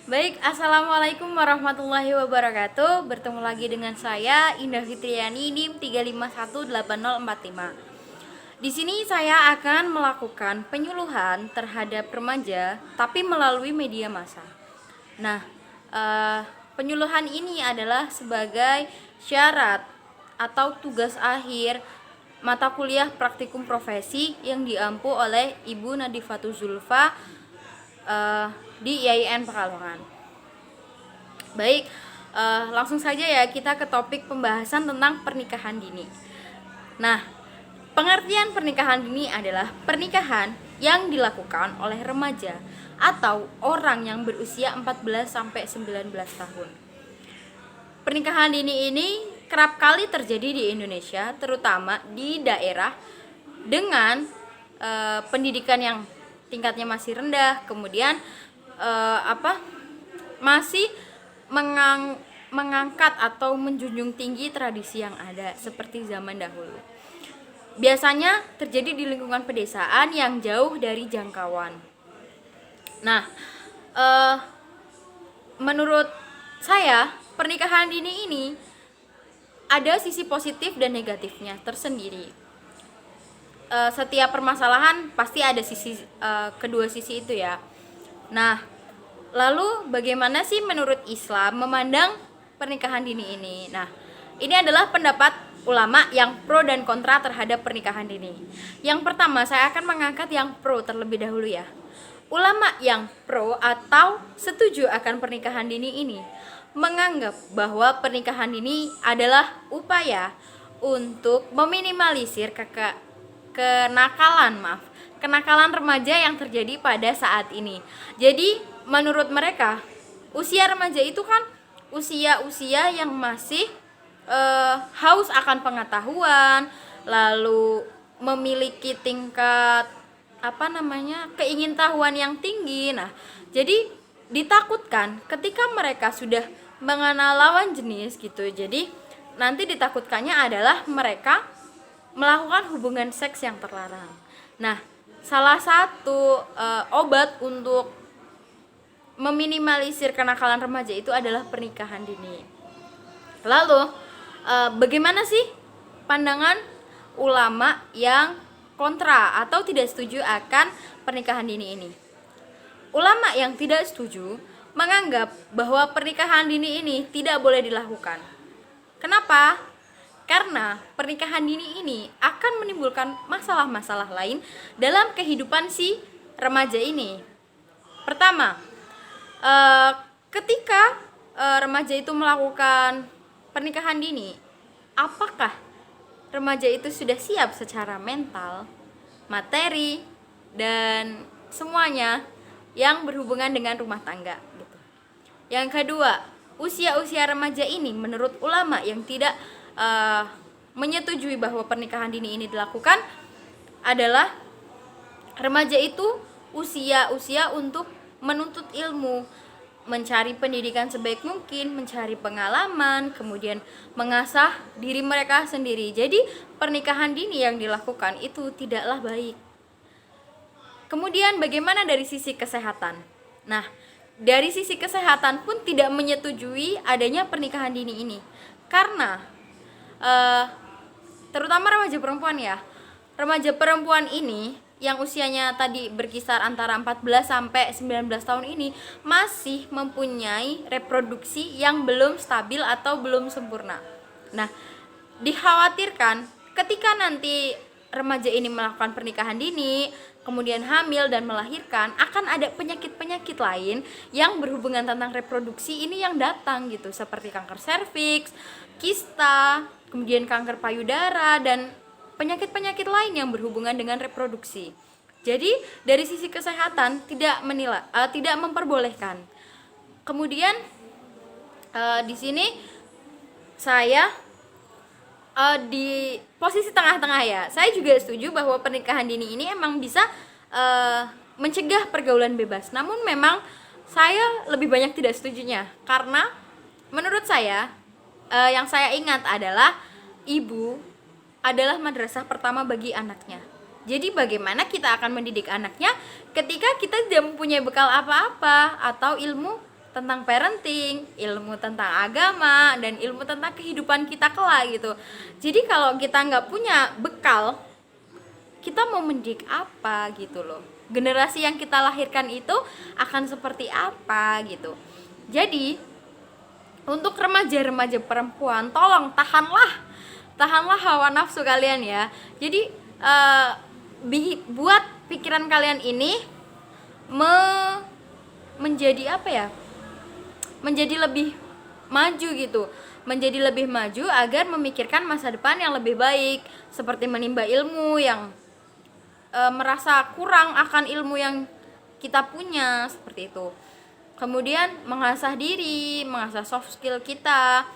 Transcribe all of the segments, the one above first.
Baik, Assalamualaikum warahmatullahi wabarakatuh. Bertemu lagi dengan saya Indah Fitriani NIM 3518045. Di sini saya akan melakukan penyuluhan terhadap remaja tapi melalui media massa. Nah, penyuluhan ini adalah sebagai syarat atau tugas akhir mata kuliah praktikum profesi yang diampu oleh Ibu Nadifatul Zulfa di IAIN Pekalongan. Baik, langsung saja ya kita ke topik pembahasan tentang pernikahan dini. Nah, pengertian pernikahan dini adalah pernikahan yang dilakukan oleh remaja atau orang yang berusia 14 sampai 19 tahun. Pernikahan dini ini kerap kali terjadi di Indonesia, terutama di daerah dengan pendidikan yang tingkatnya masih rendah, kemudian masih mengangkat atau menjunjung tinggi tradisi yang ada seperti zaman dahulu. Biasanya terjadi di lingkungan pedesaan yang jauh dari jangkauan. Nah, menurut saya pernikahan dini ini ada sisi positif dan negatifnya tersendiri. Setiap permasalahan pasti ada sisi kedua sisi itu ya. Nah, lalu bagaimana sih menurut Islam memandang pernikahan dini ini? Nah, ini adalah pendapat ulama yang pro dan kontra terhadap pernikahan dini. Yang pertama, saya akan mengangkat yang pro terlebih dahulu ya. Ulama yang pro atau setuju akan pernikahan dini ini menganggap bahwa pernikahan dini adalah upaya untuk meminimalisir kenakalan remaja yang terjadi pada saat ini. Jadi menurut mereka usia remaja itu kan usia yang masih haus akan pengetahuan, lalu memiliki tingkat keingintahuan yang tinggi. Nah, jadi ditakutkan ketika mereka sudah mengenal lawan jenis gitu. Jadi nanti ditakutkannya adalah mereka melakukan hubungan seks yang terlarang. Nah, salah satu obat untuk meminimalisir kenakalan remaja itu adalah pernikahan dini. Lalu, bagaimana sih pandangan ulama yang kontra atau tidak setuju akan pernikahan dini ini? Ulama yang tidak setuju menganggap bahwa pernikahan dini ini tidak boleh dilakukan. Kenapa? Karena pernikahan dini ini akan menimbulkan masalah-masalah lain dalam kehidupan si remaja ini. Pertama, ketika remaja itu melakukan pernikahan dini, apakah remaja itu sudah siap secara mental, materi, dan semuanya yang berhubungan dengan rumah tangga gitu. Yang kedua, usia-usia remaja ini menurut ulama yang tidak menyetujui bahwa pernikahan dini ini dilakukan adalah remaja itu usia untuk menuntut ilmu, mencari pendidikan sebaik mungkin, mencari pengalaman, kemudian mengasah diri mereka sendiri. Jadi pernikahan dini yang dilakukan itu tidaklah baik. Kemudian bagaimana dari sisi kesehatan? Nah, dari sisi kesehatan pun tidak menyetujui adanya pernikahan dini ini. Karena terutama remaja perempuan ya. Remaja perempuan ini yang usianya tadi berkisar antara 14 sampai 19 tahun ini masih mempunyai reproduksi yang belum stabil atau belum sempurna. Nah, dikhawatirkan ketika nanti remaja ini melakukan pernikahan dini, kemudian hamil dan melahirkan, akan ada penyakit-penyakit lain yang berhubungan tentang reproduksi ini yang datang gitu, seperti kanker serviks, kista, kemudian kanker payudara, dan penyakit-penyakit lain yang berhubungan dengan reproduksi. Jadi dari sisi kesehatan tidak memperbolehkan. Kemudian di sini saya di posisi tengah-tengah ya. Saya juga setuju bahwa pernikahan dini ini emang bisa mencegah pergaulan bebas. Namun memang saya lebih banyak tidak setujunya, karena menurut saya yang saya ingat adalah ibu adalah madrasah pertama bagi anaknya. Jadi bagaimana kita akan mendidik anaknya ketika kita tidak mempunyai bekal apa-apa atau ilmu tentang parenting, ilmu tentang agama, dan ilmu tentang kehidupan kita kelak gitu. Jadi kalau kita nggak punya bekal, kita mau mendidik apa gitu loh. Generasi yang kita lahirkan itu akan seperti apa gitu. Jadi untuk remaja-remaja perempuan, tolong tahanlah hawa nafsu kalian ya. Jadi buat pikiran kalian ini menjadi apa ya, menjadi lebih maju gitu, menjadi lebih maju agar memikirkan masa depan yang lebih baik, seperti menimba ilmu yang merasa kurang akan ilmu yang kita punya, seperti itu. Kemudian mengasah diri, mengasah soft skill kita,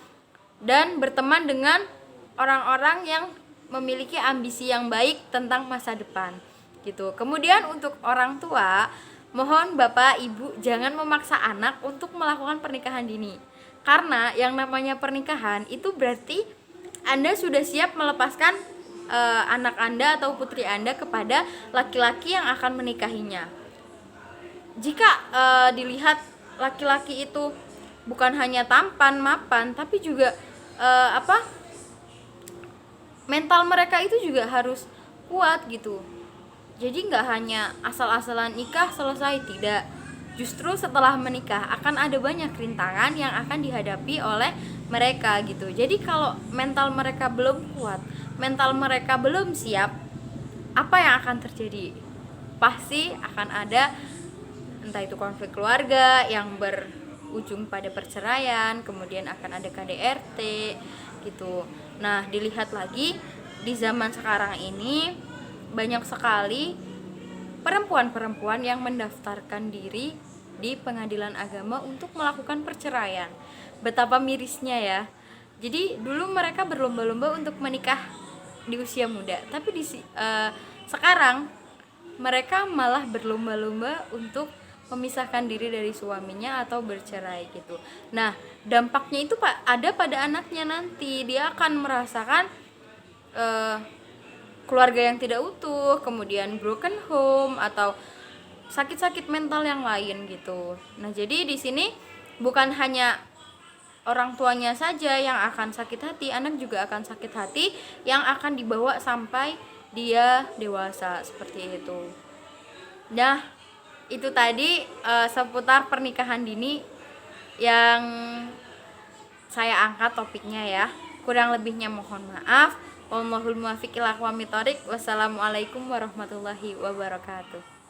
dan berteman dengan orang-orang yang memiliki ambisi yang baik tentang masa depan gitu. Kemudian untuk orang tua, mohon Bapak Ibu jangan memaksa anak untuk melakukan pernikahan dini. Karena yang namanya pernikahan itu berarti Anda sudah siap melepaskan anak Anda atau putri Anda kepada laki-laki yang akan menikahinya. Jika dilihat laki-laki itu bukan hanya tampan, mapan, tapi juga mental mereka itu juga harus kuat gitu. Jadi nggak hanya asal-asalan nikah selesai, tidak. Justru setelah menikah akan ada banyak rintangan yang akan dihadapi oleh mereka gitu. Jadi kalau mental mereka belum kuat, mental mereka belum siap, apa yang akan terjadi? Pasti akan ada entah itu konflik keluarga yang berujung pada perceraian, kemudian akan ada KDRT gitu. Nah, dilihat lagi di zaman sekarang ini banyak sekali perempuan-perempuan yang mendaftarkan diri di pengadilan agama untuk melakukan perceraian. Betapa mirisnya ya. Jadi dulu mereka berlomba-lomba untuk menikah di usia muda, tapi sekarang mereka malah berlomba-lomba untuk memisahkan diri dari suaminya atau bercerai gitu. Nah, dampaknya itu ada pada anaknya nanti. Dia akan merasakan keluarga yang tidak utuh, kemudian broken home atau sakit-sakit mental yang lain gitu. Nah, jadi di sini bukan hanya orang tuanya saja yang akan sakit hati, anak juga akan sakit hati yang akan dibawa sampai dia dewasa, seperti itu. Nah, itu tadi seputar pernikahan dini yang saya angkat topiknya ya. Kurang lebihnya mohon maaf. Wallahul muwaffiq ila aqwamit thoriq. Wassalamualaikum warahmatullahi wabarakatuh.